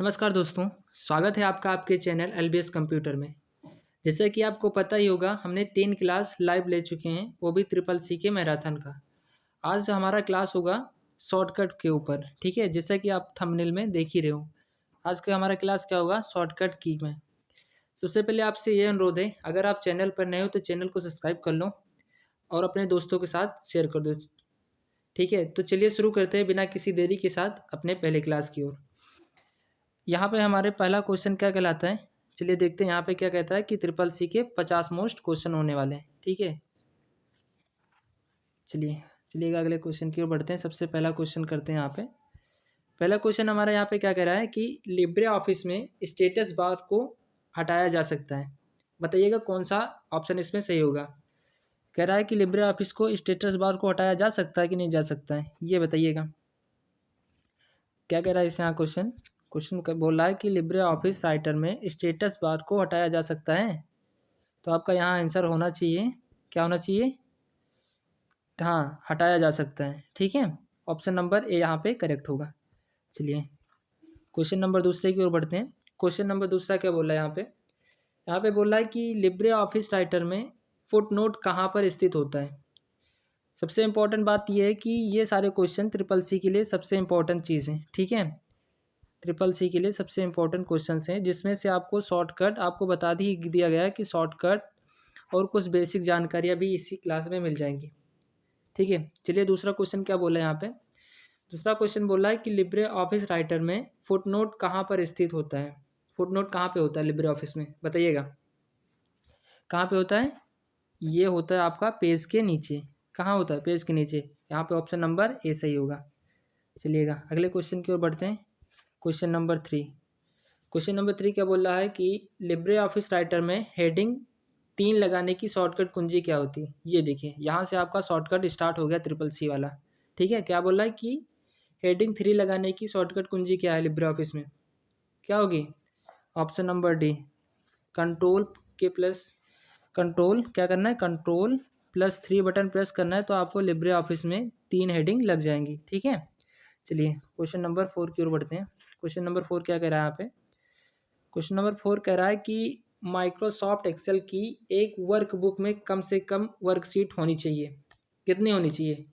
नमस्कार दोस्तों, स्वागत है आपका आपके चैनल एलबीएस कंप्यूटर में। जैसे कि आपको पता ही होगा, हमने 3 क्लास लाइव ले चुके हैं, वो भी ट्रिपल सी के मैराथन का। आज हमारा क्लास होगा शॉर्टकट के ऊपर, ठीक है। जैसा कि आप थंबनेल में देख ही रहे हो, आज का हमारा क्लास क्या होगा, शॉर्टकट की में। सबसे पहले आपसे ये अनुरोध है, अगर आप चैनल पर नए हो तो चैनल को सब्सक्राइब कर लो और अपने दोस्तों के साथ शेयर कर दो, ठीक है। तो चलिए शुरू करते हैं बिना किसी देरी के साथ अपने पहले क्लास की ओर। यहाँ पे हमारे पहला क्वेश्चन क्या कहलाता है, चलिए देखते हैं यहाँ पे क्या कहता है कि ट्रिपल सी के 50 मोस्ट क्वेश्चन होने वाले हैं, ठीक है। चलिएगा अगले क्वेश्चन की ओर बढ़ते हैं। सबसे पहला क्वेश्चन करते हैं यहाँ पे। पहला क्वेश्चन हमारा यहाँ पे क्या कह रहा है कि लिब्रे ऑफिस में स्टेटस बार को हटाया जा सकता है। बताइएगा कौन सा ऑप्शन इसमें सही होगा। कह रहा है कि लिब्रे ऑफिस को स्टेटस बार को हटाया जा सकता है कि नहीं जा सकता है, ये बताइएगा। क्या कह रहा है इस यहाँ क्वेश्चन बोल रहा है कि लिब्रे ऑफिस राइटर में स्टेटस बार को हटाया जा सकता है। तो आपका यहाँ आंसर होना चाहिए, क्या होना चाहिए, हाँ हटाया जा सकता है, ठीक है। ऑप्शन नंबर ए यहाँ पे करेक्ट होगा। चलिए क्वेश्चन नंबर दूसरे की ओर बढ़ते हैं। क्वेश्चन नंबर दूसरा क्या बोल रहा है यहाँ पे बोल रहा है कि लिब्रे ऑफिस राइटर में फुट नोट कहाँ पर स्थित होता है। सबसे इम्पोर्टेंट बात यह है कि ये सारे क्वेश्चन ट्रिपल सी के लिए सबसे इम्पोर्टेंट चीज़ हैं, ठीक है। ट्रिपल सी के लिए सबसे इम्पोर्टेंट क्वेश्चन हैं, जिसमें से आपको शॉर्टकट आपको बता दिया गया है कि शॉर्टकट और कुछ बेसिक जानकारियाँ भी इसी क्लास में मिल जाएंगी, ठीक है। चलिए दूसरा क्वेश्चन क्या बोला है यहाँ पे। दूसरा क्वेश्चन बोला है कि लिब्रे ऑफिस राइटर में फुट नोट कहाँ पर स्थित होता है। फुट नोट कहाँ पे होता है लिब्रे ऑफिस में, बताइएगा कहाँ पे होता है। ये होता है आपका पेज के नीचे। कहाँ होता है, पेज के नीचे। यहाँ पे ऑप्शन नंबर ए सही होगा। चलिएगा अगले क्वेश्चन की ओर बढ़ते हैं। Question number 3। क्वेश्चन नंबर 3 क्या बोल रहा है कि लिब्रे ऑफिस राइटर में हेडिंग 3 लगाने की शॉर्टकट कुंजी क्या होती है। ये देखिए यहाँ से आपका शॉर्टकट स्टार्ट हो गया ट्रिपल सी वाला, ठीक है। क्या बोल रहा है कि हेडिंग 3 लगाने की शॉर्टकट कुंजी क्या है लिब्रे ऑफिस में, क्या होगी। ऑप्शन नंबर डी, कंट्रोल के प्लस कंट्रोल क्या करना है, कंट्रोल+3 बटन प्रेस करना है, तो आपको लिब्रे ऑफिस में 3 हेडिंग लग जाएंगी, ठीक है। चलिए क्वेश्चन नंबर 4 की ओर बढ़ते हैं। क्वेश्चन नंबर 4 क्या कह रहा है यहाँ पे। क्वेश्चन नंबर 4 कह रहा है कि माइक्रोसॉफ्ट एक्सेल की एक वर्कबुक में कम से कम वर्कशीट होनी चाहिए, कितनी होनी चाहिए।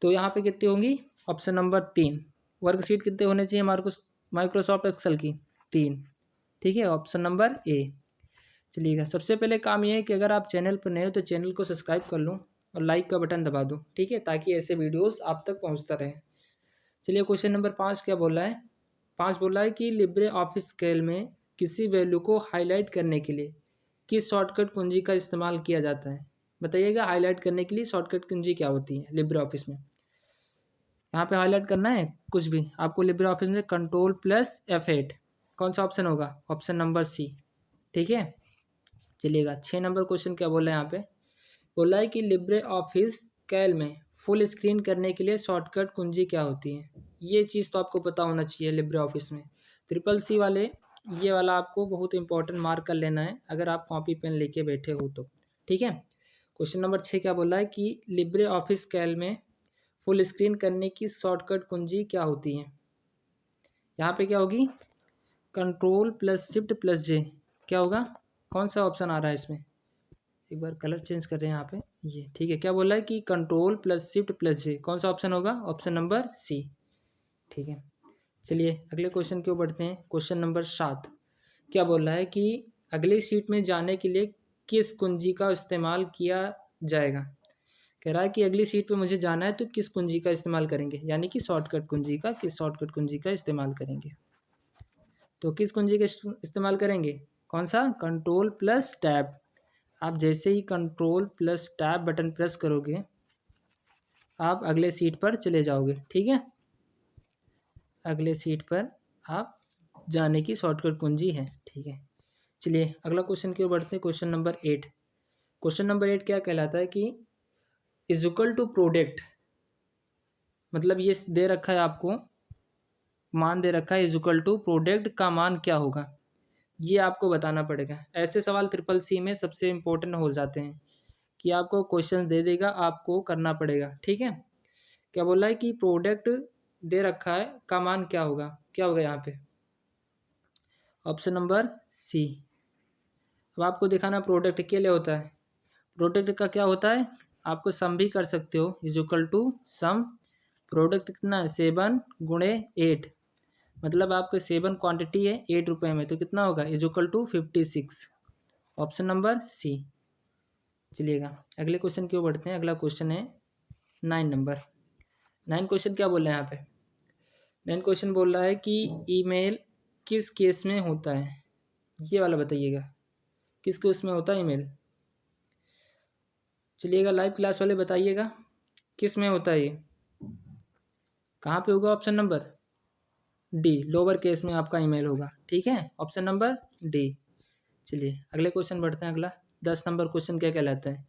तो यहाँ पे कितनी होंगी, ऑप्शन नंबर 3। वर्कशीट कितने होने चाहिए माइक्रोसॉफ्ट एक्सेल की, 3, ठीक है। Option number A. चलिएगा सबसे पहले काम ये है कि अगर आप चैनल पर नए हो तो चैनल को सब्सक्राइब कर लो और लाइक का बटन दबा दो, ठीक है, ताकि ऐसे वीडियोस आप तक पहुंचता रहे। चलिए क्वेश्चन नंबर 5 क्या बोल रहा है। 5 बोल रहा है कि लिब्रे ऑफिस स्केल में किसी वैल्यू को हाईलाइट करने के लिए किस शॉर्टकट कुंजी का इस्तेमाल किया जाता है। बताइएगा हाईलाइट करने के लिए शॉर्टकट कुंजी क्या होती है लिब्रे ऑफिस में। यहाँ पे हाईलाइट करना है कुछ भी आपको लिब्रे ऑफिस में, कंट्रोल+F8। कौन सा ऑप्शन होगा, ऑप्शन नंबर सी, ठीक है। चलिएगा 6 नंबर क्वेश्चन क्या बोल रहा है यहाँ पे। बोला है कि लिब्रे ऑफिस कैल में फुल स्क्रीन करने के लिए शॉर्टकट कुंजी क्या होती है। ये चीज़ तो आपको पता होना चाहिए लिब्रे ऑफिस में। ट्रिपल सी वाले ये वाला आपको बहुत इंपॉर्टेंट मार्क कर लेना है अगर आप कॉपी पेन लेके बैठे हो तो, ठीक है। क्वेश्चन नंबर 6 क्या बोला है कि लिब्रे ऑफिस कैल में फुल स्क्रीन करने की शॉर्टकट कुंजी क्या होती है। यहाँ पे क्या होगी, कंट्रोल+Shift+J। क्या होगा, कौन सा ऑप्शन आ रहा है इसमें, एक बार कलर चेंज कर रहे हैं यहाँ पे, ये ठीक है। क्या बोला है कि कंट्रोल+Shift+J, कौन सा ऑप्शन होगा, ऑप्शन नंबर सी, ठीक है। चलिए अगले क्वेश्चन की ओर बढ़ते हैं। क्वेश्चन नंबर 7 क्या बोल रहा है कि अगली सीट में जाने के लिए किस कुंजी का इस्तेमाल किया जाएगा। कह रहा है कि अगली सीट पे मुझे जाना है तो किस कुंजी का इस्तेमाल करेंगे, यानी कि शॉर्टकट कुंजी का, किस शॉर्टकट कुंजी का इस्तेमाल करेंगे। तो किस कुंजी का इस्तेमाल करेंगे, कौन सा, कंट्रोल+Tab। आप जैसे ही कंट्रोल+Tab बटन प्रेस करोगे आप अगले सीट पर चले जाओगे, ठीक है। अगले सीट पर आप जाने की शॉर्टकट कुंजी है, ठीक है। चलिए अगला क्वेश्चन की ओर बढ़ते हैं। Question number 8। क्वेश्चन नंबर 8 क्या कहलाता है कि इज इक्वल टू प्रोडक्ट, मतलब ये दे रखा है आपको, मान दे रखा है इज इक्वल टू प्रोडक्ट का मान क्या होगा, ये आपको बताना पड़ेगा। ऐसे सवाल ट्रिपल सी में सबसे इम्पोर्टेंट हो जाते हैं कि आपको क्वेश्चन दे देगा, आपको करना पड़ेगा, ठीक है। क्या बोल रहा है कि प्रोडक्ट दे रखा है का मान क्या होगा। क्या होगा यहाँ पे? Option number C. अब आपको दिखाना प्रोडक्ट के लिए होता है। प्रोडक्ट का क्या होता है, आपको सम भी कर सकते हो, is equal to sum product कितना है 7 गुणे 8, मतलब आपके 7 क्वांटिटी है 8 रुपये में, तो कितना होगा is equal to 56। Option number C. चलिएगा अगले क्वेश्चन क्यों बढ़ते हैं। अगला क्वेश्चन है 9 नंबर। 9 क्वेश्चन क्या बोल रहे हैं यहाँ पे? 9 क्वेश्चन बोल रहा है कि ईमेल किस केस में होता है, ये वाला बताइएगा, किस केस में होता है ईमेल। चलिएगा लाइव क्लास वाले बताइएगा किस में होता है ये, कहाँ पे होगा? Option number D, lower case में आपका ईमेल होगा। ठीक है, ऑप्शन नंबर डी। चलिए अगले क्वेश्चन बढ़ते हैं। अगला 10 नंबर क्वेश्चन क्या कहलाता है?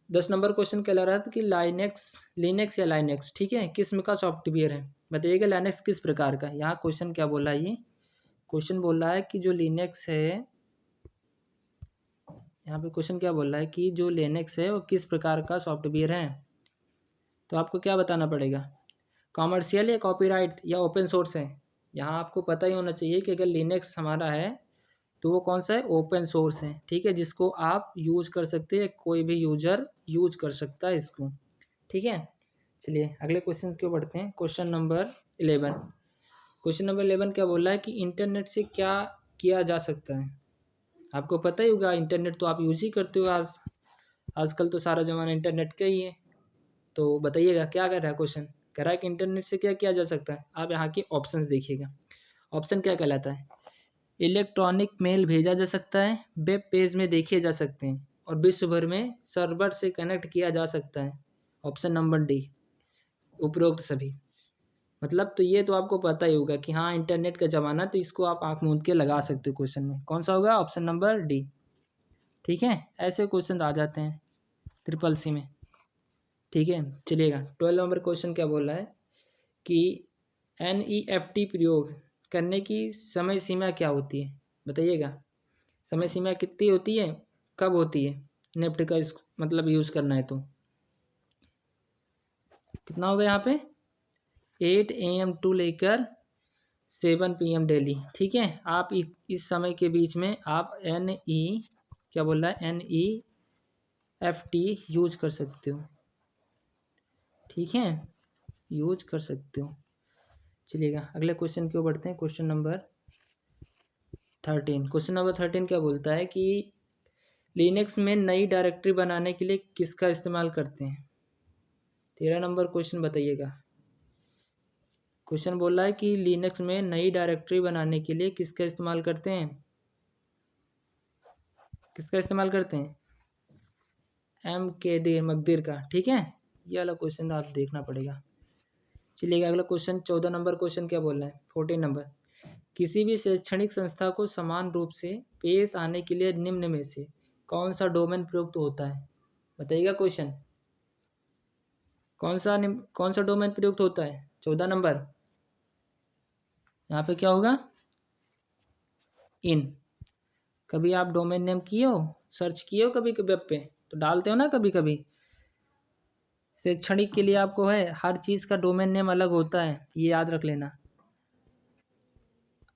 10 नंबर क्वेश्चन कहला रहा था कि लिनक्स या लाइनेक्स, ठीक है, किस्म का सॉफ्टवेयर है, बताइएगा लाइनेक्स किस प्रकार का। यहाँ क्वेश्चन क्या बोला है, ये क्वेश्चन बोल रहा है कि जो लिनक्स है, यहाँ पे क्वेश्चन क्या बोल रहा है कि जो लिनक्स है वो किस प्रकार का सॉफ्टवेयर है। तो आपको क्या बताना पड़ेगा, कॉमर्शियल या कॉपीराइट या ओपन सोर्स है। यहाँ आपको पता ही होना चाहिए कि अगर लिनक्स हमारा है तो वो कौन सा है, ओपन सोर्स है, ठीक है, जिसको आप यूज कर सकते हैं, कोई भी यूजर यूज कर सकता है इसको। ठीक है, चलिए अगले क्वेश्चन क्यों बढ़ते हैं। Question number 11। क्वेश्चन नंबर 11 क्या बोल रहा है कि इंटरनेट से क्या किया जा सकता है। आपको पता ही होगा, इंटरनेट तो आप यूज ही करते हो, आजकल तो सारा ज़माना इंटरनेट का ही है। तो बताइएगा क्या कर रहा है क्वेश्चन, कह रहा है कि इंटरनेट से क्या किया जा सकता है। आप यहाँ के ऑप्शंस देखिएगा, ऑप्शन क्या कहलाता है। इलेक्ट्रॉनिक मेल भेजा जा सकता है, वेब पेज में देखे जा सकते हैं, और विश्व भर में सर्वर से कनेक्ट किया जा सकता है। ऑप्शन नंबर डी, उपरोक्त सभी। मतलब तो ये तो आपको पता ही होगा कि हाँ इंटरनेट का ज़माना, तो इसको आप आँख मूंद के लगा सकते हो क्वेश्चन में, कौन सा होगा, ऑप्शन नंबर डी। ठीक है, ऐसे क्वेश्चन आ जाते हैं ट्रिपल सी में। ठीक है, चलिएगा 12 नंबर क्वेश्चन क्या बोल रहा है कि NEFT प्रयोग करने की समय सीमा क्या होती है, बताइएगा। समय सीमा कितनी होती है, कब होती है नेफ्ट का इस मतलब यूज़ करना है तो कितना होगा यहाँ पे 8 AM टू लेकर 7 PM डेली। ठीक है, आप इस समय के बीच में आप क्या बोल रहा है NEFT यूज कर सकते हो। ठीक है, यूज कर सकते हो। चलिएगा अगले क्वेश्चन क्यों बढ़ते हैं। Question number 13। क्वेश्चन नंबर 13 क्या बोलता है कि लिनक्स में नई डायरेक्टरी बनाने के लिए किसका इस्तेमाल करते हैं। 13 नंबर क्वेश्चन बताइएगा। क्वेश्चन बोल रहा है कि लिनक्स में नई डायरेक्टरी बनाने के लिए किसका इस्तेमाल करते हैं, किसका इस्तेमाल करते हैं, MKD मकदीर का। ठीक है, ये वाला क्वेश्चन आप देखना पड़ेगा। चलिएगा अगला क्वेश्चन 14 नंबर क्वेश्चन क्या बोल रहा है। 14 नंबर, किसी भी शैक्षणिक संस्था को समान रूप से पेश आने के लिए निम्न में से कौन सा डोमेन प्रयुक्त होता है, बताइएगा क्वेश्चन। कौन सा डोमेन प्रयुक्त होता है। 14 नंबर, यहाँ पे क्या होगा, इन। कभी आप डोमेन नेम किए हो, सर्च किए हो कभी वेब पे, तो डालते हो ना कभी कभी। शैक्षणिक के लिए आपको है, हर चीज़ का डोमेन नेम अलग होता है, ये याद रख लेना।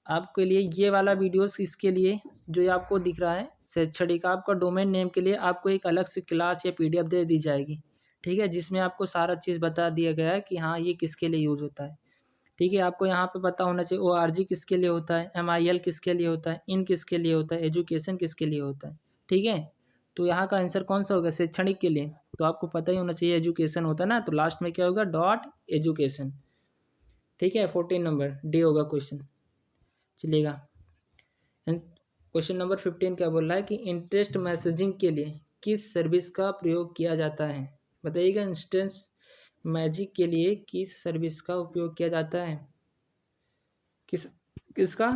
आपके लिए ये वाला वीडियोस इसके लिए जो ये आपको दिख रहा है शैक्षणिक, आपका डोमेन नेम के लिए आपको एक अलग से क्लास या PDF दे दी जाएगी। ठीक है, जिसमें आपको सारा चीज़ बता दिया गया है कि हाँ ये किसके लिए यूज़ होता है। ठीक है, आपको यहाँ पे पता होना चाहिए ORG किसके लिए होता है, MIL किसके लिए होता है, इन किसके लिए होता है, एजुकेशन किसके लिए होता है। ठीक है, तो यहाँ का आंसर कौन सा होगा, शैक्षणिक के लिए तो आपको पता ही होना चाहिए एजुकेशन होता है ना, तो लास्ट में क्या होगा, .एजुकेशन। ठीक है, 14 नंबर डी होगा क्वेश्चन। चलिएगा क्वेश्चन नंबर 15 क्या बोल रहा है कि इंटरेस्ट मैसेजिंग के लिए किस सर्विस का प्रयोग किया जाता है, बताइएगा। इंस्टेंस मैजिक के लिए किस सर्विस का उपयोग किया जाता है, किसका,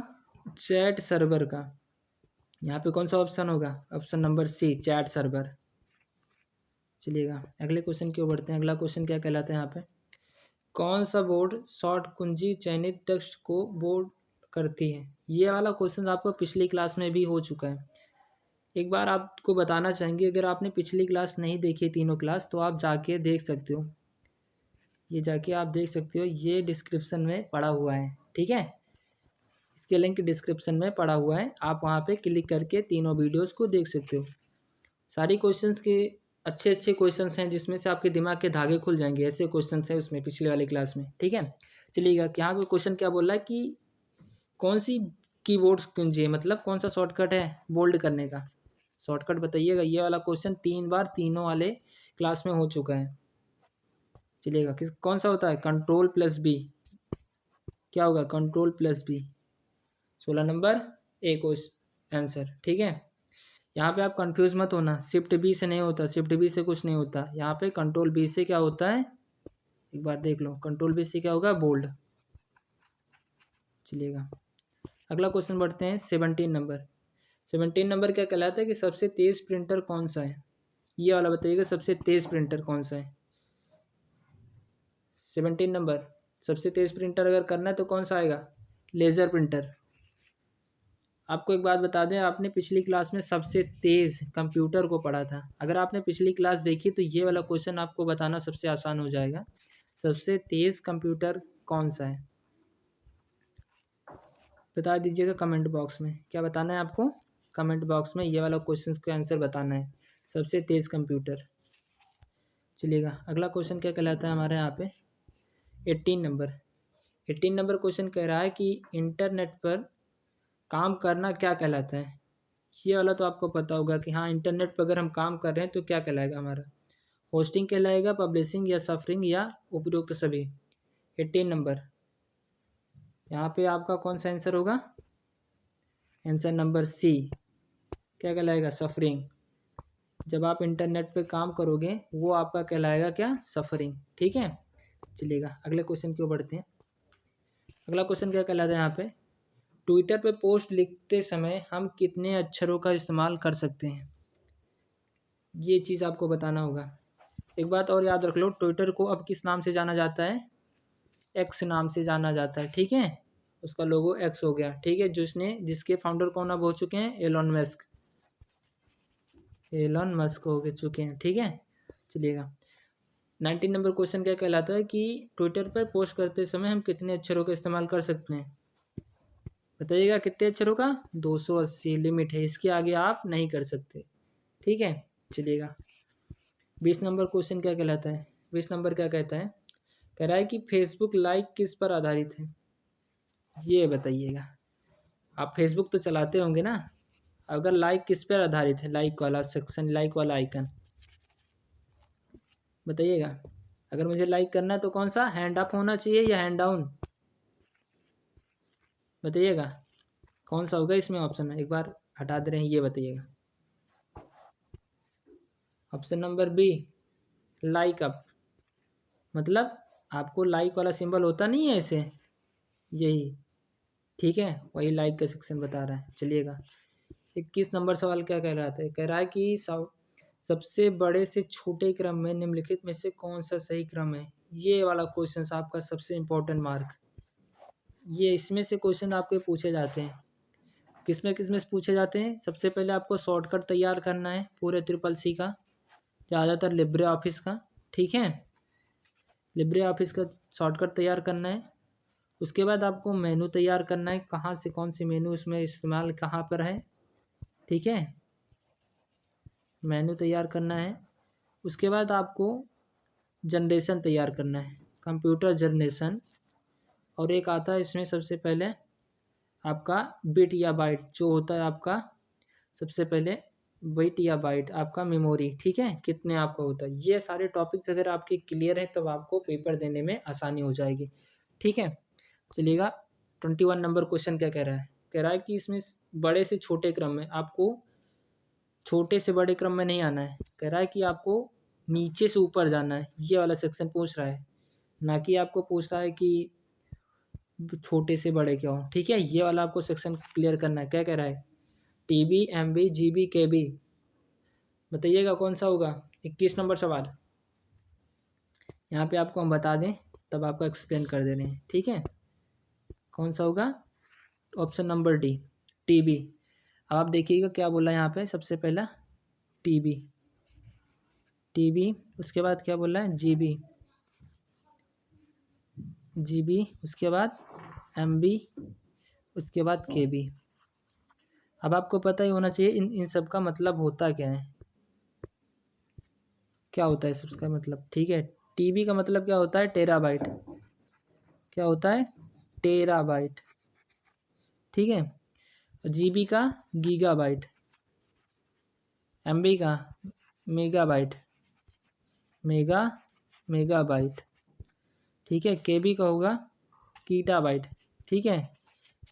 चैट सर्वर का। यहाँ पे कौन सा ऑप्शन होगा, option number C, chat server. चलिएगा अगले क्वेश्चन की ओर बढ़ते हैं। अगला क्वेश्चन क्या कहलाता है यहाँ पे, कौन सा बोर्ड शॉर्ट कुंजी चयनित टेक्स्ट को बोर्ड करती है। ये वाला क्वेश्चन आपको पिछली क्लास में भी हो चुका है। एक बार आपको बताना चाहेंगे, अगर आपने पिछली क्लास नहीं देखी तीनों क्लास तो आप जाके देख सकते हो, ये जाके आप देख सकते हो, ये डिस्क्रिप्शन में पड़ा हुआ है। ठीक है, इसके लिंक डिस्क्रिप्शन में पड़ा हुआ है, आप वहाँ पे क्लिक करके तीनों वीडियोस को देख सकते हो। सारी क्वेश्चंस के अच्छे अच्छे क्वेश्चंस हैं जिसमें से आपके दिमाग के धागे खुल जाएंगे, ऐसे क्वेश्चंस हैं उसमें पिछले वाली क्लास में। ठीक है, चलिएगा यहाँ पे क्वेश्चन क्या बोल रहा है कि कौन सी कीबोर्ड कुंजी है, मतलब कौन सा शॉर्टकट है बोल्ड करने का, शॉर्टकट बताइएगा। ये वाला क्वेश्चन 3 बार तीनों वाले क्लास में हो चुका है। चलिएगा, किस कौन सा होता है, कंट्रोल प्लस बी, क्या होगा control plus B, 16 number A question answer. ठीक है, यहाँ पे आप कंफ्यूज मत होना, शिफ्ट बी से नहीं होता, शिफ्ट बी से कुछ नहीं होता, यहाँ पे कंट्रोल बी से क्या होता है एक बार देख लो, कंट्रोल बी से क्या होगा बोल्ड। चलिएगा अगला क्वेश्चन बढ़ते हैं 17 नंबर। 17 नंबर क्या कहलाता है कि सबसे तेज प्रिंटर कौन सा है, ये वाला बताइएगा सबसे तेज प्रिंटर कौन सा है। 17 नंबर सबसे तेज प्रिंटर अगर करना है तो कौन सा आएगा, लेज़र प्रिंटर। आपको एक बात बता दें, आपने पिछली क्लास में सबसे तेज़ कंप्यूटर को पढ़ा था, अगर आपने पिछली क्लास देखी तो ये वाला क्वेश्चन आपको बताना सबसे आसान हो जाएगा, सबसे तेज़ कंप्यूटर कौन सा है, बता दीजिएगा कमेंट बॉक्स में, क्या बताना है आपको, कमेंट बॉक्स में ये वाला क्वेश्चन का आंसर बताना है, सबसे तेज़ कंप्यूटर। चलिएगा अगला क्वेश्चन क्या कहलाता है हमारे यहाँ पे 18 नंबर। 18 नंबर क्वेश्चन कह रहा है कि इंटरनेट पर काम करना क्या कहलाता है। ये वाला तो आपको पता होगा कि हाँ इंटरनेट पर अगर हम काम कर रहे हैं तो क्या कहलाएगा हमारा, होस्टिंग कहलाएगा, पब्लिशिंग या सफरिंग या उपयुक्त सभी। 18 नंबर यहाँ पे आपका कौन सा आंसर होगा, आंसर नंबर सी, क्या कहलाएगा सफरिंग। जब आप इंटरनेट पे काम करोगे वो आपका कहलाएगा क्या, सफरिंग। ठीक है, चलिएगा अगले क्वेश्चन की ओर बढ़ते हैं। अगला क्वेश्चन क्या कहलाता है यहाँ पे, ट्विटर पे पोस्ट लिखते समय हम कितने अक्षरों का इस्तेमाल कर सकते हैं, ये चीज़ आपको बताना होगा। एक बात और याद रख लो, ट्विटर को अब किस नाम से जाना जाता है, एक्स नाम से जाना जाता है। ठीक है, उसका लोगो एक्स हो गया। ठीक है, जिसके फाउंडर कौन अब हो चुके हैं, एलन मस्क हो चुके हैं। ठीक है, चलिएगा 19 नंबर क्वेश्चन क्या कहलाता है कि ट्विटर पर पोस्ट करते समय हम कितने अक्षरों का इस्तेमाल कर सकते हैं, बताइएगा कितने अक्षरों का, 280 लिमिट है, इसके आगे आप नहीं कर सकते। ठीक है, चलिएगा 20 नंबर क्वेश्चन क्या कहलाता है, 20 नंबर क्या कहता है, कह रहा है कि फेसबुक लाइक किस पर आधारित है, ये बताइएगा। आप फेसबुक तो चलाते होंगे ना, अगर लाइक किस पर आधारित है, लाइक वाला सेक्शन, लाइक वाला आइकन बताइएगा। अगर मुझे लाइक करना है तो कौन सा, हैंड अप होना चाहिए या हैंड डाउन, बताइएगा कौन सा होगा इसमें ऑप्शन है, एक बार हटा दे रहे हैं, ये बताइएगा। Option number B, like up, मतलब आपको लाइक वाला सिंबल होता नहीं है ऐसे, यही। ठीक है, वही लाइक का सेक्शन बता रहा है। चलिएगा 21 नंबर सवाल क्या कह रहा था, कह रहा है कि सबसे बड़े से छोटे क्रम में निम्नलिखित में से कौन सा सही क्रम है, ये वाला क्वेश्चन आपका सबसे इम्पोर्टेंट मार्क, ये इसमें से क्वेश्चन आपके पूछे जाते हैं। किसमें से पूछे जाते हैं, सबसे पहले आपको शॉर्टकट तैयार करना है पूरे ट्रिपल सी का, ज़्यादातर लिब्रे ऑफिस का। ठीक है, लिब्रे ऑफिस का शॉर्टकट तैयार करना है। उसके बाद आपको मेनू तैयार करना है, कहाँ से कौन सी मेनू इसमें इस्तेमाल कहाँ पर है। ठीक है, मेनू तैयार करना है। उसके बाद आपको जनरेशन तैयार करना है, कंप्यूटर जनरेशन। और एक आता है इसमें सबसे पहले आपका बिट या बाइट, जो होता है आपका सबसे पहले बिट या बाइट आपका मेमोरी। ठीक है, कितने आपका होता है, ये सारे टॉपिक्स अगर आपके क्लियर हैं तब आपको पेपर देने में आसानी हो जाएगी। ठीक है, चलिएगा 21 नंबर क्वेश्चन क्या कह रहा है, कह रहा है कि इसमें बड़े से छोटे क्रम में, आपको छोटे से बड़े क्रम में नहीं आना है, कह रहा है कि आपको नीचे से ऊपर जाना है, ये वाला सेक्शन पूछ रहा है, ना कि आपको पूछ रहा है कि छोटे से बड़े क्या हो। ठीक है, ये वाला आपको सेक्शन क्लियर करना है। क्या कह रहा है, टीबी, एमबी, जीबी, केबी, बताइएगा कौन सा होगा। 21 नंबर सवाल यहाँ पे आपको हम बता दें तब आपको एक्सप्लेन कर दे रहे हैं। ठीक है, कौन सा होगा, ऑप्शन नंबर डी, टीबी। अब आप देखिएगा क्या बोला यहाँ पे, सबसे पहला टीबी, टीबी, उसके बाद क्या बोला है, जीबी, जीबी, उसके बाद एमबी, उसके बाद के बी। अब आपको पता ही होना चाहिए इन सब का मतलब होता क्या है, क्या होता है सबका मतलब, ठीक है। टीबी का मतलब क्या होता है, टेराबाइट, क्या होता है, टेराबाइट, ठीक है। जीबी का गीगाबाइट, एमबी का मेगाबाइट, मेगाबाइट, ठीक है। केबी का होगा कीटाबाइट, ठीक है।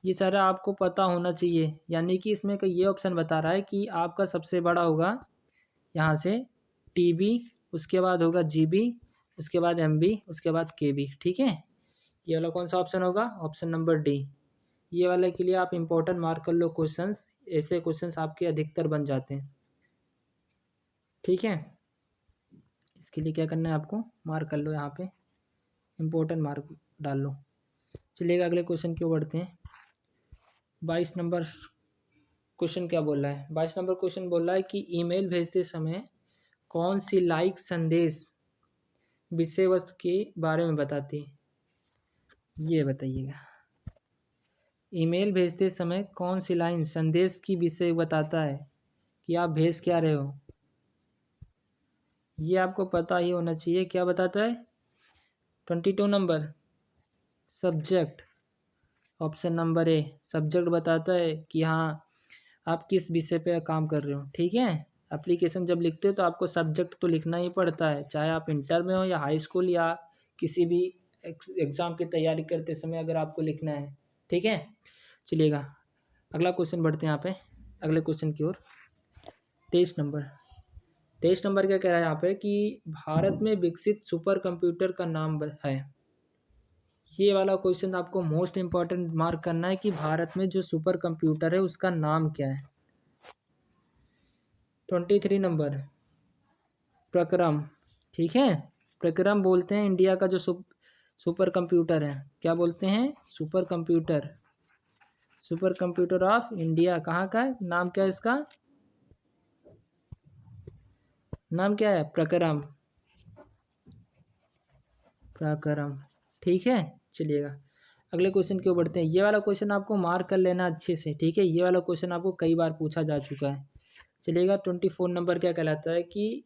ये सारा आपको पता होना चाहिए, यानी कि इसमें का ये ऑप्शन बता रहा है कि आपका सबसे बड़ा होगा यहाँ से टीबी, उसके बाद होगा जीबी, उसके बाद एमबी, उसके बाद केबी, ठीक है। ये वाला कौन सा ऑप्शन होगा, ऑप्शन नंबर डी। ये वाले के लिए आप इंपॉर्टेंट मार्क कर लो क्वेश्चंस, ऐसे क्वेश्चंस आपके अधिकतर बन जाते हैं, ठीक है। इसके लिए क्या करना है आपको, मार्क कर लो, यहाँ पे इम्पोर्टेंट मार्क डाल लो। चलिएगा अगले क्वेश्चन की ओर बढ़ते हैं। 22 नंबर क्वेश्चन क्या बोल रहा है, 22 नंबर क्वेश्चन बोल रहा है कि ईमेल भेजते समय कौन सी लाइक संदेश विषय वस्तु के बारे में बताती है, ये बताइएगा। ईमेल भेजते समय कौन सी लाइन संदेश की विषय बताता है कि आप भेज क्या रहे हो, ये आपको पता ही होना चाहिए। क्या बताता है, 22 number subject, option number a subject बताता है कि हाँ आप किस विषय पे काम कर रहे हो, ठीक है। एप्लीकेशन जब लिखते हो तो आपको सब्जेक्ट तो लिखना ही पड़ता है, चाहे आप इंटर में हो या हाई स्कूल या किसी भी एग्ज़ाम की तैयारी करते समय अगर आपको लिखना है, ठीक है। चलिएगा अगला क्वेश्चन बढ़ते हैं यहाँ पे अगले क्वेश्चन की ओर। 23 नंबर क्या कह रहा है यहाँ पे कि भारत में विकसित सुपर कंप्यूटर का नाम है। ये वाला क्वेश्चन आपको मोस्ट इम्पॉर्टेंट मार्क करना है कि भारत में जो सुपर कंप्यूटर है उसका नाम क्या है। 23 नंबर प्रक्रम, ठीक है। प्रक्रम बोलते हैं इंडिया का जो सुपर कंप्यूटर है, क्या बोलते हैं, super computer, super computer of India कहाँ का है, नाम क्या है इसका, नाम क्या है, प्रक्रम, प्रक्रम, ठीक है। चलिएगा अगले क्वेश्चन की ओर बढ़ते हैं। ये वाला क्वेश्चन आपको मार्क कर लेना अच्छे से, ठीक है। ये वाला क्वेश्चन आपको कई बार पूछा जा चुका है। चलिएगा 24 नंबर क्या कहलाता है कि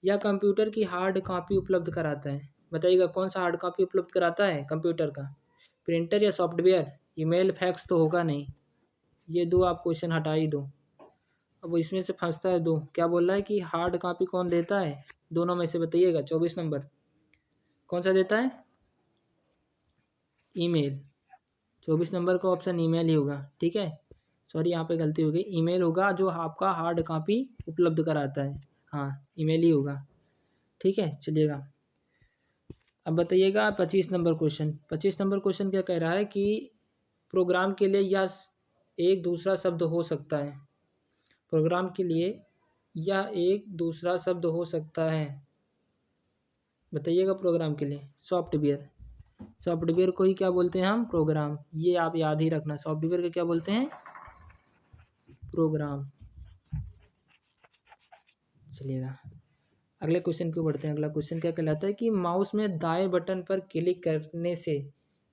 यह कंप्यूटर की हार्ड कॉपी उपलब्ध कराता है। बताइएगा कौन सा हार्ड कॉपी उपलब्ध कराता है कंप्यूटर का, प्रिंटर या सॉफ्टवेयर, ईमेल फैक्स तो होगा नहीं, ये दो आप क्वेश्चन हटा ही दो। अब इसमें से फंसता है दो, क्या बोल रहा है कि हार्ड कॉपी कौन देता है, दोनों में से बताइएगा। 24 नंबर कौन सा देता है, ईमेल। 24 नंबर का ऑप्शन ईमेल ही होगा, ठीक है। सॉरी यहाँ पे गलती हो गई, ईमेल होगा जो आपका हार्ड कॉपी उपलब्ध कराता है, हाँ ईमेल ही होगा, ठीक है। चलिएगा अब बताइएगा 25 नंबर क्वेश्चन। 25 नंबर क्वेश्चन क्या कह रहा है कि प्रोग्राम के लिए या एक दूसरा शब्द हो सकता है, प्रोग्राम के लिए या एक दूसरा शब्द हो सकता है, बताइएगा प्रोग्राम के लिए, सॉफ्टवेयर, सॉफ्टवेयर को ही क्या बोलते हैं हम, प्रोग्राम, ये आप याद ही रखना, सॉफ्टवेयर को क्या बोलते हैं, प्रोग्राम। चलिएगा अगले क्वेश्चन को बढ़ते हैं। अगला क्वेश्चन क्या कहलाता है कि माउस में दाएं बटन पर क्लिक करने से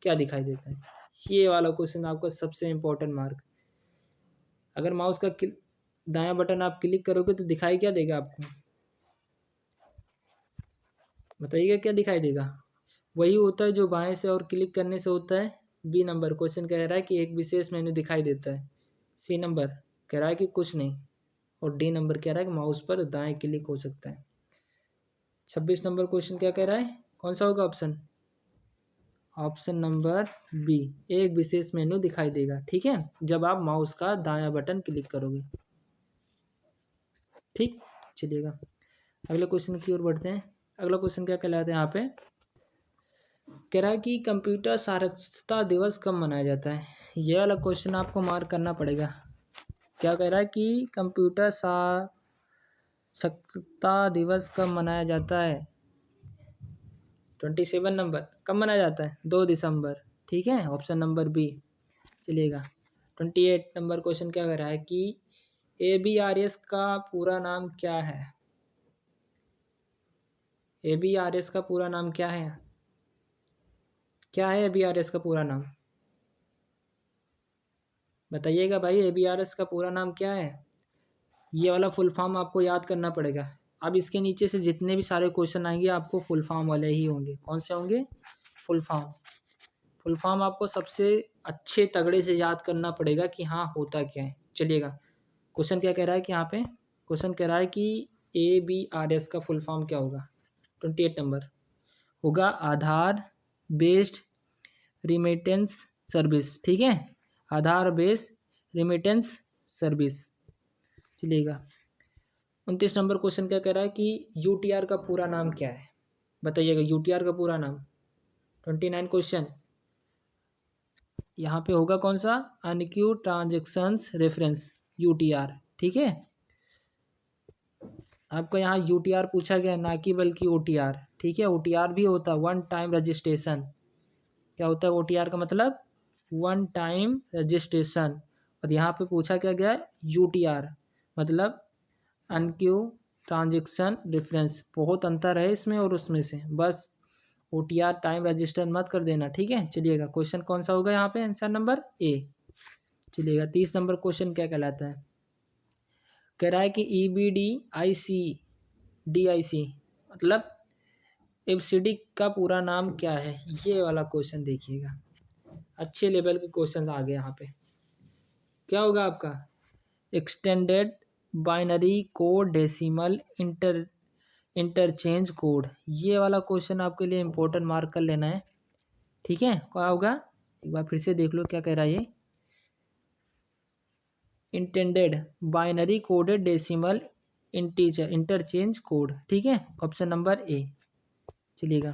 क्या दिखाई देता है। ये वाला क्वेश्चन आपका सबसे इम्पोर्टेंट मार्क, अगर माउस का दायां बटन आप क्लिक करोगे तो दिखाई क्या देगा आपको, बताइएगा क्या दिखाई देगा, वही होता है जो बाएं से और क्लिक करने से होता है। बी नंबर क्वेश्चन कह रहा है कि एक विशेष मेन्यू दिखाई देता है। सी नंबर कह रहा है कि कुछ नहीं, और डी नंबर कह रहा है कि माउस पर दाएं क्लिक हो सकता है। 26 नंबर क्वेश्चन क्या कह रहा है, कौन सा होगा ऑप्शन, ऑप्शन नंबर बी, एक विशेष मेन्यू दिखाई देगा, ठीक है, जब आप माउस का दायां बटन क्लिक करोगे, ठीक। चलिएगा अगले क्वेश्चन की ओर बढ़ते हैं। अगला क्वेश्चन क्या कहलाता है यहाँ पे, कह रहा है कि कंप्यूटर साक्षरता दिवस कब मनाया जाता है। ये वाला क्वेश्चन आपको मार्क करना पड़ेगा। क्या कह रहा है कि कंप्यूटर साक्षरता दिवस कब मनाया जाता है, 27 नंबर कब मनाया जाता है, 2 दिसंबर, ठीक है, ऑप्शन नंबर बी। चलिएगा 28 नंबर क्वेश्चन क्या कह रहा है कि ABRS का पूरा नाम क्या है, ABRS का पूरा नाम क्या है ABRS का पूरा नाम, बताइएगा भाई, ABRS का पूरा नाम क्या है? ये वाला फुल फॉर्म आपको याद करना पड़ेगा। अब इसके नीचे से जितने भी सारे क्वेश्चन आएंगे आपको फुल फॉर्म वाले ही होंगे। कौन से होंगे? Full form. फुल फॉर्म आपको सबसे अच्छे तगड़े से याद करना पड़ेगा कि हाँ होता क्या है। चलिएगा, क्वेश्चन क्या कह रहा है कि यहाँ पे क्वेश्चन कह रहा है कि ABRS का फुल फॉर्म क्या होगा। 28 नंबर होगा आधार बेस्ड रिमिटेंस सर्विस। ठीक है, आधार बेस्ड रिमिटेंस सर्विस। चलिएगा, 29 नंबर क्वेश्चन क्या कह रहा है कि UTR का पूरा नाम क्या है? बताइएगा UTR का पूरा नाम। 29 क्वेश्चन यहाँ पे होगा कौन सा? अनक्यू ट्रांजेक्शन्स रेफरेंस, UTR। ठीक है, आपको यहाँ UTR पूछा गया ना कि बल्कि OTR। ठीक है, OTR भी होता है वन टाइम रजिस्ट्रेशन। क्या होता है OTR का मतलब? One time registration. और यहाँ पे पूछा क्या गया? UTR मतलब अनक्यू ट्रांजेक्शन रेफरेंस। बहुत अंतर है इसमें और उसमें से, बस OTR टाइम रजिस्टर मत कर देना। ठीक है, चलिएगा, क्वेश्चन कौन सा होगा यहाँ पे? Answer number A। चलिएगा, 30 नंबर क्वेश्चन क्या कहलाता है? कह रहा है कि EBDIC मतलब एफसीडी का पूरा नाम क्या है? ये वाला क्वेश्चन देखिएगा, अच्छे लेवल के क्वेश्चन आ गए यहाँ पे। क्या होगा आपका? Extended binary code decimal interchange code. ये वाला क्वेश्चन आपके लिए इंपॉर्टेंट मार्क कर लेना है। ठीक है, क्या होगा? एक बार फिर से देख लो क्या कह रहा है ये। Intended binary coded decimal integer interchange code. ठीक है, ऑप्शन नंबर A। चलिएगा,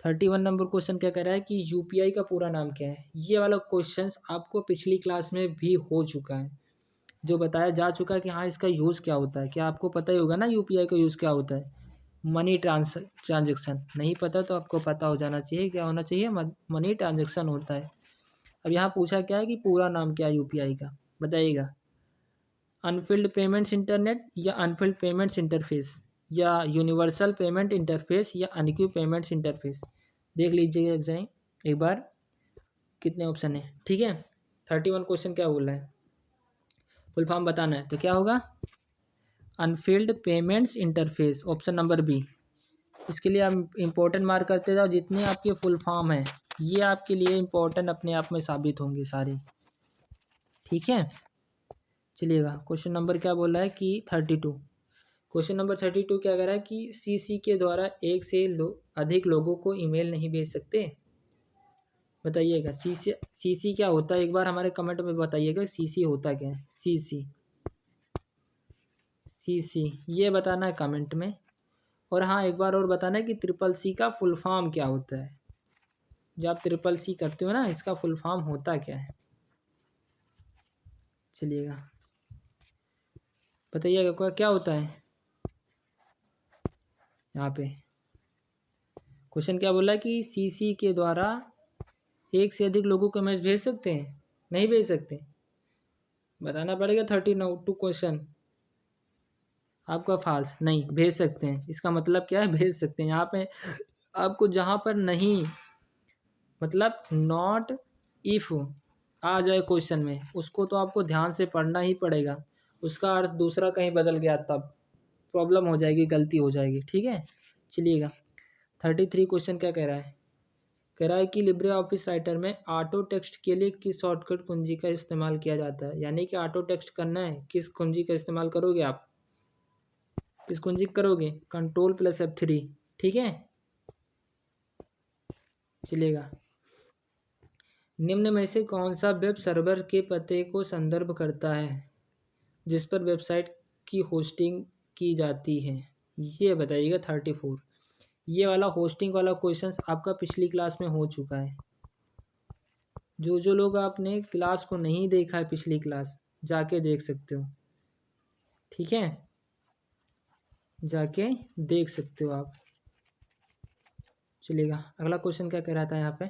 31 नंबर क्वेश्चन क्या कह रहा है कि UPI का पूरा नाम क्या है? ये वाला क्वेश्चन आपको पिछली क्लास में भी हो चुका है, जो बताया जा चुका है कि हाँ इसका यूज़ क्या होता है। क्या आपको पता ही होगा ना UPI का यूज़ क्या होता है? Money transaction. नहीं पता तो आपको पता हो जाना चाहिए, क्या होना चाहिए? मनी ट्रांजेक्शन होता है। अब यहाँ पूछा क्या है कि पूरा नाम क्या है UPI का? बताइएगा, अनफिल्ड पेमेंट्स इंटरनेट या अनफिल्ड पेमेंट्स इंटरफेस या यूनिवर्सल पेमेंट इंटरफेस या अनक्यू पेमेंट्स इंटरफेस। देख लीजिए जाए एक बार कितने ऑप्शन है। ठीक है, 31 क्वेश्चन क्या बोल रहा है? फुल फॉर्म बताना है तो क्या होगा? Anfield payments interface, option number B। इसके लिए आप इंपॉर्टेंट मार्क करते जाओ, जितने आपके फुल फॉर्म हैं ये आपके लिए इंपॉर्टेंट अपने आप में साबित होंगे सारे। ठीक है, चलिएगा, क्वेश्चन नंबर क्या बोल रहा है कि 32। क्वेश्चन नंबर 32 क्या कह रहा है कि CC के द्वारा एक से अधिक लोगों को ईमेल नहीं भेज सकते। बताइएगा CC क्या होता है? एक बार हमारे कमेंट में बताइएगा CC होता क्या है? CC ये बताना है कमेंट में। और हाँ, एक बार और बताना है कि CCC का फुल फॉर्म क्या होता है। जब आप CCC करते हो ना, इसका फुल फॉर्म होता क्या है? चलिएगा, बताइएगा क्या होता है। यहाँ पे क्वेश्चन क्या बोला कि CC के द्वारा एक से अधिक लोगों को मैसेज भेज सकते हैं? नहीं भेज सकते, बताना पड़ेगा। 32 क्वेश्चन आपका फाल्स। नहीं भेज सकते हैं, इसका मतलब क्या है? भेज सकते हैं। यहाँ पे आपको जहाँ पर नहीं मतलब नॉट इफ़ आ जाए क्वेश्चन में, उसको तो आपको ध्यान से पढ़ना ही पड़ेगा। उसका अर्थ दूसरा कहीं बदल गया तब प्रॉब्लम हो जाएगी, गलती हो जाएगी। ठीक है, चलिएगा, 33 क्वेश्चन क्या कह रहा है? कह रहा है कि लिब्रे ऑफिस राइटर में ऑटो टेक्स्ट के लिए किस शॉर्टकट कुंजी का इस्तेमाल किया जाता है? यानी कि ऑटो टेक्स्ट करना है, किस कुंजी का इस्तेमाल करोगे आप? किस कुंजी करोगे? Ctrl+F3। ठीक है, चलिएगा, निम्न में से कौन सा वेब सर्वर के पते को संदर्भ करता है जिस पर वेबसाइट की होस्टिंग की जाती है? ये बताइएगा। 34 ये वाला होस्टिंग वाला क्वेश्चन आपका पिछली क्लास में हो चुका है। जो लोग आपने क्लास को नहीं देखा है पिछली क्लास, जाके देख सकते हो। ठीक है, जाके देख सकते हो आप। चलिएगा, अगला क्वेश्चन क्या कह रहा था यहाँ पे?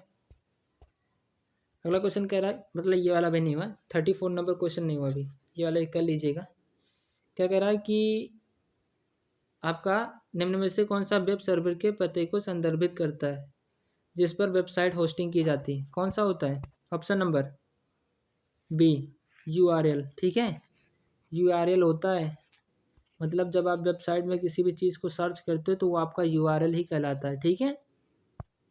अगला क्वेश्चन कह रहा है, मतलब ये वाला भी नहीं हुआ, 34 नंबर क्वेश्चन नहीं हुआ अभी, ये वाला कर लीजिएगा। क्या कह रहा है कि आपका निम्न में से कौन सा वेब सर्वर के पते को संदर्भित करता है जिस पर वेबसाइट होस्टिंग की जाती है? कौन सा होता है? ऑप्शन नंबर बी URL, ठीक है। URL होता है मतलब जब आप वेबसाइट में किसी भी चीज़ को सर्च करते हो तो वो आपका URL ही कहलाता है, ठीक है।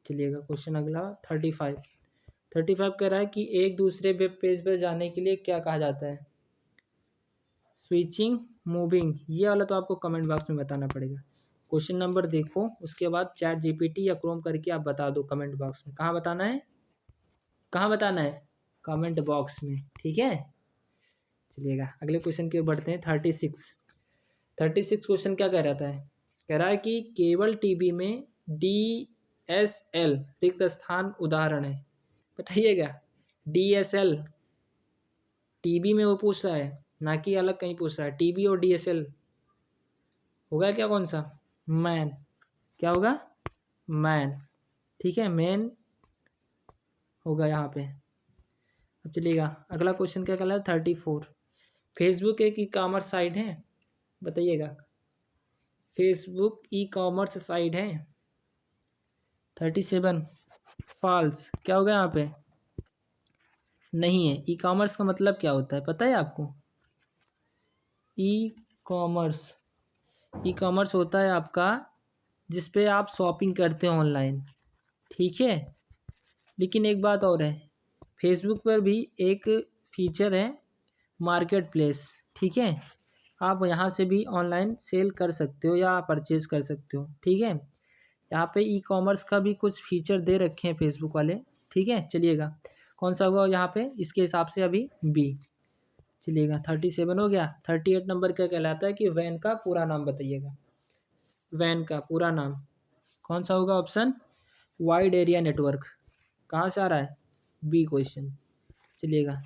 चलिएगा क्वेश्चन अगला 35 कह रहा है कि एक दूसरे वेब पेज पर जाने के लिए क्या कहा जाता है। स्विचिंग, मूविंग, ये वाला तो आपको कमेंट बॉक्स में बताना पड़ेगा। क्वेश्चन नंबर देखो, उसके बाद चैट GPT या क्रोम करके आप बता दो कमेंट बॉक्स में। कहाँ बताना है, कहाँ बताना है, कमेंट बॉक्स में, ठीक है। चलिएगा अगले क्वेश्चन की ओर बढ़ते हैं। 36 क्वेश्चन क्या कह रहा है, कह रहा है कि केबल टीवी में DSL रिक्त स्थान उदाहरण है। बताइएगा, DSL टीवी में वो पूछ रहा है, ना कि अलग कहीं पूछ रहा है। टीवी और DSL होगा क्या, कौन सा, मैन, क्या होगा, मैन, ठीक है, मैन होगा यहाँ पे। अब चलिएगा अगला क्वेश्चन क्या कहला है 34। फेसबुक एक ई-कॉमर्स साइट है, बताइएगा, फेसबुक ई-कॉमर्स साइट है। 37 फॉल्स, क्या होगा यहाँ पे, नहीं है। ई कॉमर्स का मतलब क्या होता है पता है आपको, ई कॉमर्स, ई कॉमर्स होता है आपका जिस पे आप शॉपिंग करते हो ऑनलाइन, ठीक है। लेकिन एक बात और है, फेसबुक पर भी एक फीचर है मार्केट प्लेस, ठीक है। आप यहाँ से भी ऑनलाइन सेल कर सकते हो या परचेज कर सकते हो, ठीक है। यहाँ पे ई कॉमर्स का भी कुछ फीचर दे रखे हैं फेसबुक वाले, ठीक है। चलिएगा कौन सा होगा यहाँ पे, इसके हिसाब से अभी बी। चलिएगा 37 हो गया। 38 नंबर क्या कहलाता है कि वैन का पूरा नाम बताइएगा। वैन का पूरा नाम कौन सा होगा, ऑप्शन वाइड एरिया नेटवर्क। कहाँ से आ रहा है, बी क्वेश्चन। चलिएगा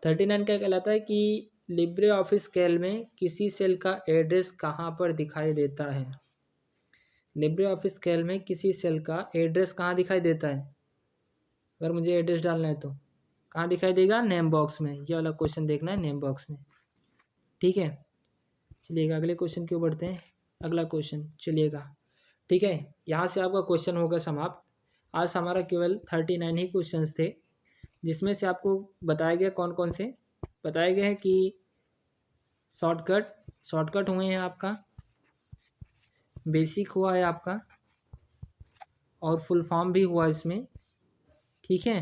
39 क्या कहलाता है कि लिब्रे ऑफिस कैल में किसी सेल का एड्रेस कहाँ पर दिखाई देता है। लिब्रे ऑफिस कैल में किसी सेल का एड्रेस कहाँ दिखाई देता है, अगर मुझे एड्रेस डालना है तो कहाँ दिखाई देगा, नेम बॉक्स में। ये वाला क्वेश्चन देखना है नेम बॉक्स में, ठीक है। चलिएगा अगले क्वेश्चन की ओर बढ़ते हैं। अगला क्वेश्चन चलिएगा, ठीक है। यहाँ से आपका क्वेश्चन होगा समाप्त। आज हमारा केवल 39 ही क्वेश्चंस थे, जिसमें से आपको बताया गया कौन कौन से बताए गए हैं कि शॉर्टकट हुए हैं आपका, बेसिक हुआ है आपका, और फुल फॉर्म भी हुआ इसमें, ठीक है।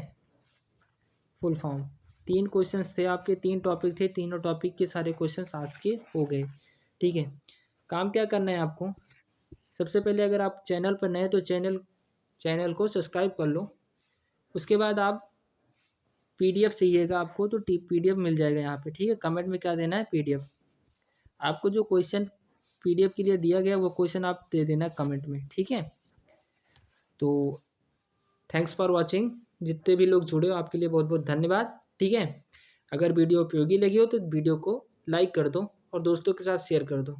फुल फॉर्म 3 क्वेश्चंस थे आपके, 3 टॉपिक थे, तीनों टॉपिक के सारे क्वेश्चंस आज के हो गए, ठीक है। काम क्या करना है आपको, सबसे पहले अगर आप चैनल पर नए तो चैनल को सब्सक्राइब कर लो। उसके बाद आप PDF चाहिएगा आपको तो PDF मिल जाएगा यहाँ पे, ठीक है। कमेंट में क्या देना है, PDF। आपको जो क्वेश्चन PDF के लिए दिया गया वो क्वेश्चन आप दे देना कमेंट में, ठीक है। तो थैंक्स फॉर वॉचिंग, जितने भी लोग जुड़े हो आपके लिए बहुत बहुत धन्यवाद, ठीक है। अगर वीडियो उपयोगी लगी हो तो वीडियो को लाइक कर दो और दोस्तों के साथ शेयर कर दो।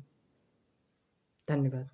धन्यवाद।